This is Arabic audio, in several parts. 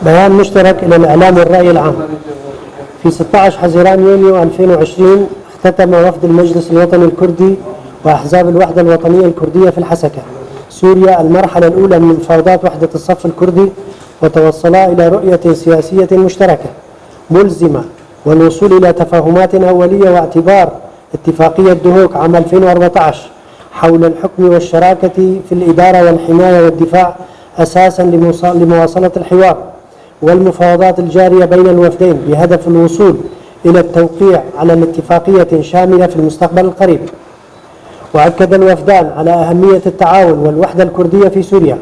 بيان مشترك إلى الإعلام والرأي العام. في 16 حزيران يونيو 2020 اختتم وفد المجلس الوطني الكردي وأحزاب الوحدة الوطنية الكوردية في الحسكة سوريا المرحلة الأولى من مفاوضات وحدة الصف الكردي، وتوصلا إلى رؤية سياسية مشتركة ملزمة والوصول إلى تفاهمات أولية واعتبار اتفاقية دهوك عام 2014 حول الحكم والشراكة في الإدارة والحماية والدفاع أساسا لمواصلة الحوار والمفاوضات الجارية بين الوفدين بهدف الوصول إلى التوقيع على الاتفاقية شاملة في المستقبل القريب. وأكد الوفدان على أهمية التعاون والوحدة الكردية في سوريا،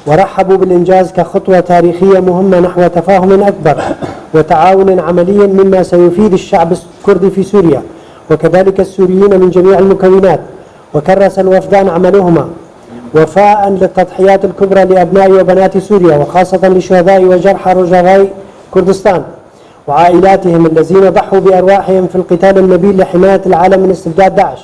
ورحبوا بالإنجاز كخطوة تاريخية مهمة نحو تفاهم أكبر وتعاون عملي مما سيفيد الشعب الكردي في سوريا وكذلك السوريين من جميع المكونات. وكرس الوفدان عملهما وفاء للتضحيات الكبرى لأبناء وبنات سوريا، وخاصة لشهداء وجرحى رجاء كردستان وعائلاتهم الذين ضحوا بأرواحهم في القتال النبيل لحماية العالم من استبداد داعش.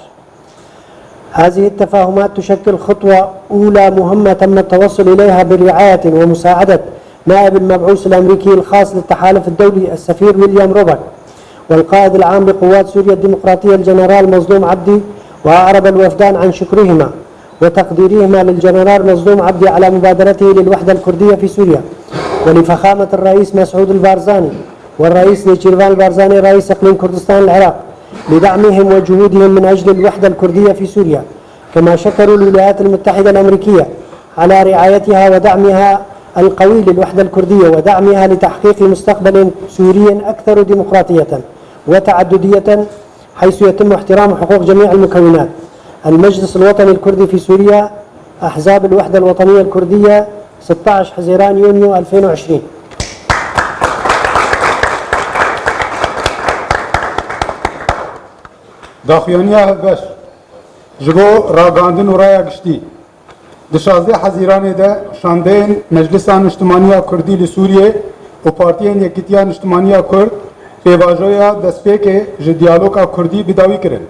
هذه التفاهمات تشكل خطوة أولى مهمة تم التوصل إليها برعاية ومساعدة نائب المبعوث الأمريكي الخاص للتحالف الدولي السفير ويليام روبرت والقائد العام لقوات سوريا الديمقراطية الجنرال مظلوم عبدي. وأعرب الوفدان عن شكرهما وتقديرهما للجنرال مظلوم عبدي على مبادرته للوحدة الكردية في سوريا، ولفخامة الرئيس مسعود البارزاني والرئيس نيتشيرفان البارزاني رئيس إقليم كردستان العراق لدعمهم وجهودهم من أجل الوحدة الكردية في سوريا. كما شكروا الولايات المتحدة الأمريكية على رعايتها ودعمها القوي للوحدة الكردية ودعمها لتحقيق مستقبل سوري أكثر ديمقراطية وتعددية حيث يتم احترام حقوق جميع المكونات. المجلس الوطني الكردي في سوريا، أحزاب الوحدة الوطنية الكردية، 16 حزيران يونيو 2020. داخوانیا باش جبو راگاندن و رای گشتی دشازده حزیران ده شاندین مجلس انشتمانی کردی لسوریه و پارتیین یکیتیا نشتمانی کرد پیواژویا دسپیک ج دیالوگا کردی بداوی کرد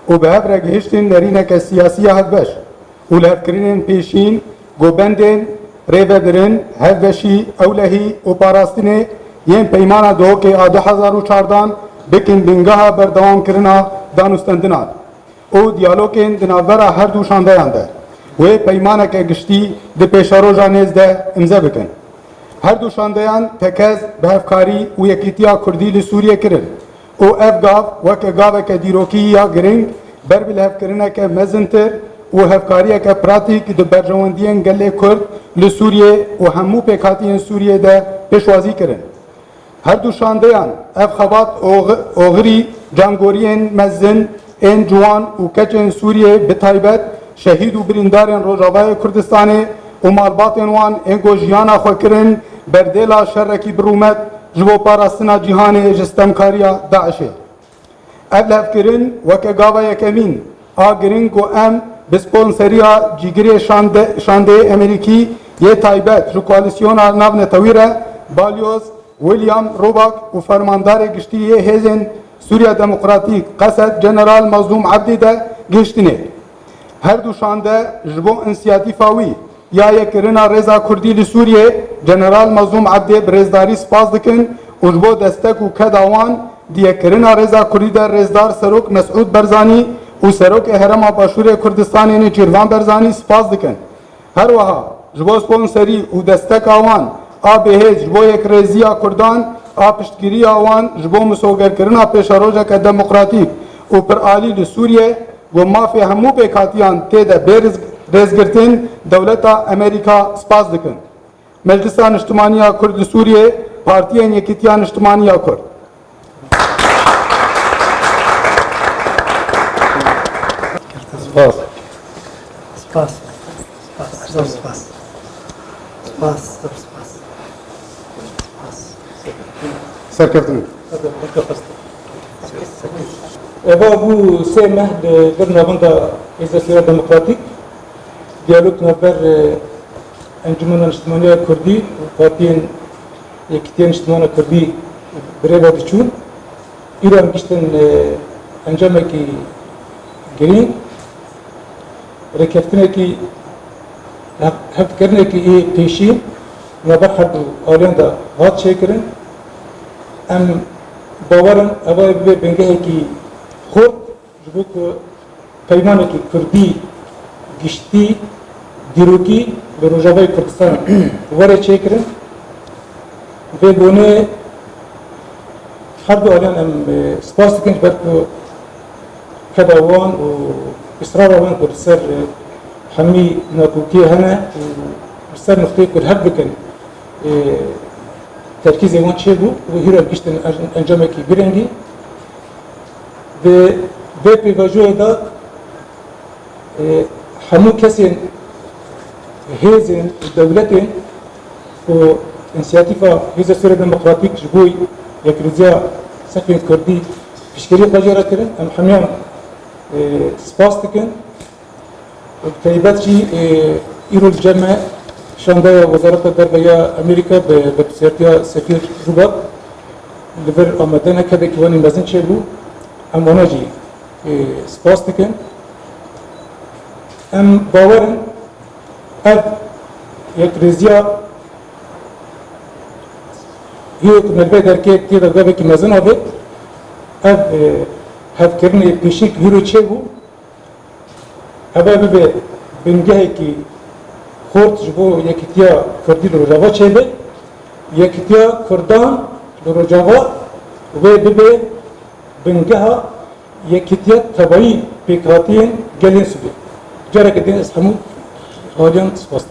و به هفر گهشتن نرینک سیاسی هد باش و لفکرین پیشین گوبندن ریبدرن هفشی اولهی و پاراستنه ین پیمانا دو که 2014 بکن بنگاه بردوام کرنا دانستندنات او دیالوگین دناورا هر دو شاندهان ده و پیمانه که گشتی ده پیشارو جانیز ده امضا بکن. هر دو شاندهان تکز به افکاری و یکیتیا کردی لسوریه کرن او افگاو وکه گاوه که دیروکی یا گرنگ بر بالهف کرنه که مزنتر و هفکاریه که پراتیک ده برجواندین گله کرد لسوریه و همو پیکاتین سوریه ده پیشوازی کرن. هر دو شاندهان اف خبات اوغری جانگورین مزن این جوان و کچن سوریه بتایبت شهید و بریندارن روجاوای کردستان و مالباتن وان این گوجیانا خوکرن بردیلا شرکی برومت جبو پاراستنا جهان جستمکاریا داعشه. ابلف کرن وکه گاوا یکمین آگرین گو ام بسپونسریا جیگری شانده امریکی یه تایبت جو کواليسيون ناو نتویره بالیوز ویلیام روباک و فرماندار گشتی هزن سوریا دموکراتیک قصد جنرال مظلوم عبدی ده گشتنه. هر دو شانده جبو انسیاتیفاوی یا یکرنا رضا کردی لسوریه جنرال مظلوم عبدی برزداری سپاس دکن و جبو دستک و کداوان دیکرنا رضا کردی ده رزدار سروک مسعود برزانی و سروک هرم باشور کردستان نیچیروان برزانی سپاس دکن. هر وها جبو سپونسری و دستک آوان آبهج جبو یک رزیا کردان آپشتگیری آوان جبو مسوگر کرنا پیشاروجه که دموکراتیک و پر آلی لسوریه و مافی همو پیکاتیان تیده برزگرتین دولتا امریکا سپاس دکن. مجلس انشتمانی کرد سوریه پارتیین یکیتیا نشتمانی کرد. سپاس سپاس سپاس سپاس سپاس سرکردن اوا بو سه مهد برنامه ازدهار دموکراتیک دیالوگ نبر انجمن اجتماعی کردی و پارتیین یکیتیا نشتîmanî کردی برای چون ایران گشتن انجام کی گرین رکفتن کی هف کرنے کی پیشین نبر حد آلیان دا هات شکرن ام باورن اوای به بنگه کی خود جبو که پیمانه کی کردی گشتی دیروکی به روجاوی کردستان وره شکرن و بونه حد آلیان ام سپاس کنج بر که کداوان و اصرار آوان کرد سر همی ناکوکی هنه و سر نقطه کرد حد بکن ترکیز ایوان چه بود و هیرا گشتن انجامه کی برنگی و پیواجوه داد همو کسی هیزن دولتین و انسیاتیفا هیز سوریه دموکراتیک جبوی یک رزیا صفحه کردی پیشگیری خواجه کرن ام همیان سپاس دکن و تایبت چی ایرو الجمع شانده وزارت دربیا امریکا به بسیارتیا سفیر روبات لبر آمدنه که وانی مزین چه بود ام وانا جی سپاس دکن ام باورن اب یک رزیا هیو نلبه درکه تیدا گابه که مزین آبید اب هف کرنه پیشی که هیرو چه بود ابا به بنگه که خورد جبو یکیتیا کردی لروجاوا چه به یکیتیا کردان لروجاوا و به بنگه ها یکیتیا تبایی پیکاتین گلین سبی جاره که دین از همون حالیان سپاس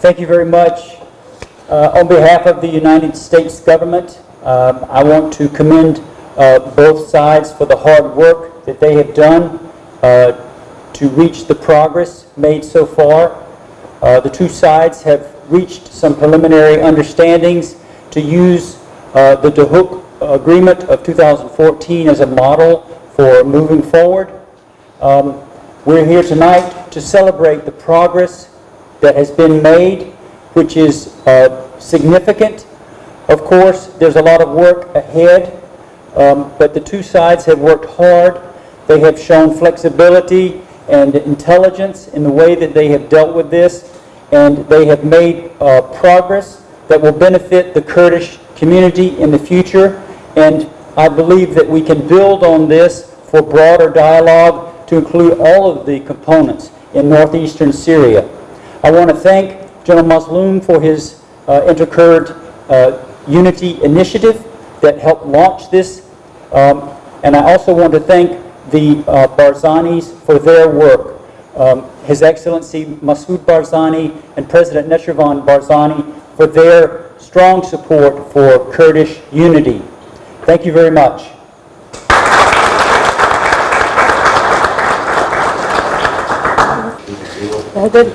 Thank you very much. On behalf of the United States government, I want to commend both sides for the hard work that they have done to reach the progress made so far. The two sides have reached some preliminary understandings to use the Dahuk Agreement of 2014 as a model for moving forward. We're here tonight to celebrate the progress that has been made, which is significant. Of course, there's a lot of work ahead, but the two sides have worked hard. They have shown flexibility and intelligence in the way that they have dealt with this, and they have made progress that will benefit the Kurdish community in the future. And I believe that we can build on this for broader dialogue to include all of the components in northeastern Syria. I want to thank General Mazloum for his Inter-Kurd Unity Initiative that helped launch this. And I also want to thank the Barzanis for their work. His Excellency Masoud Barzani and President Neshirvan Barzani for their strong support for Kurdish unity. Thank you very much. هذا